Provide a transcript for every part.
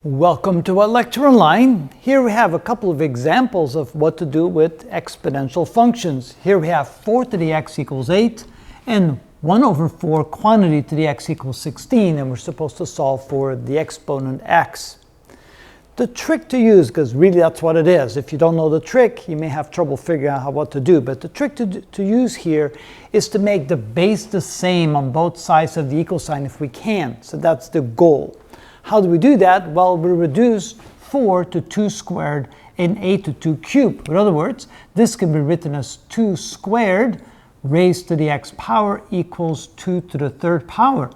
Welcome to our lecture online. Here we have a couple of examples of what to do with exponential functions. Here we have 4 to the x equals 8 and 1 over 4 quantity to the x equals 16, and we're supposed to solve for the exponent x. The trick to use, because really that's what it is, if you don't know the trick you may have trouble figuring out what to do, but the trick to use here is to make the base the same on both sides of the equal sign if we can. So that's the goal. How do we do that? Well, we reduce 4 to 2 squared and 8 to 2 cubed. In other words, this can be written as 2 squared raised to the x power equals 2 to the third power.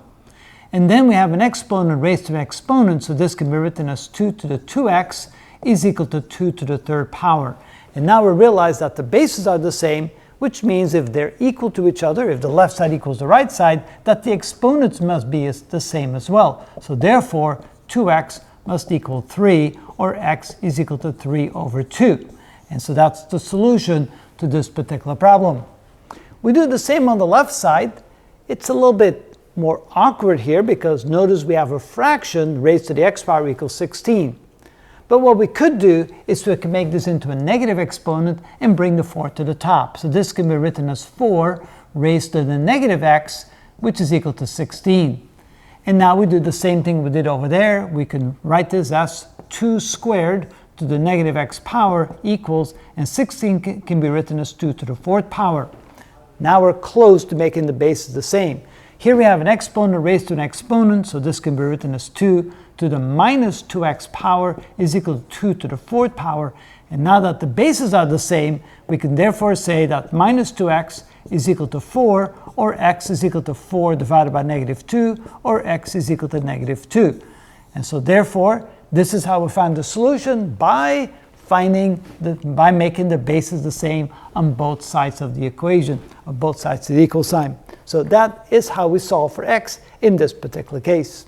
And then we have an exponent raised to the exponent, so this can be written as 2 to the 2x is equal to 2 to the third power. And now we realize that the bases are the same, which means if they're equal to each other, if the left side equals the right side, that the exponents must be the same as well. So therefore, 2x must equal 3, or x is equal to 3 over 2. And so that's the solution to this particular problem. We do the same on the left side. It's a little bit more awkward here because notice we have a fraction raised to the x power equals 16. But what we could do is we can make this into a negative exponent and bring the 4 to the top. So this can be written as 4 raised to the negative x, which is equal to 16. And now we do the same thing we did over there. We can write this as 2 squared to the negative x power equals, and 16 can be written as 2 to the 4th power. Now we're close to making the bases the same. Here we have an exponent raised to an exponent, so this can be written as 2 to the minus 2x power is equal to 2 to the 4th power. And now that the bases are the same, we can therefore say that minus 2x is equal to 4, or x is equal to 4 divided by negative 2, or x is equal to negative 2. And so therefore, this is how we find the solution by making the bases the same on both sides of the equation, on both sides of the equal sign. So that is how we solve for x in this particular case.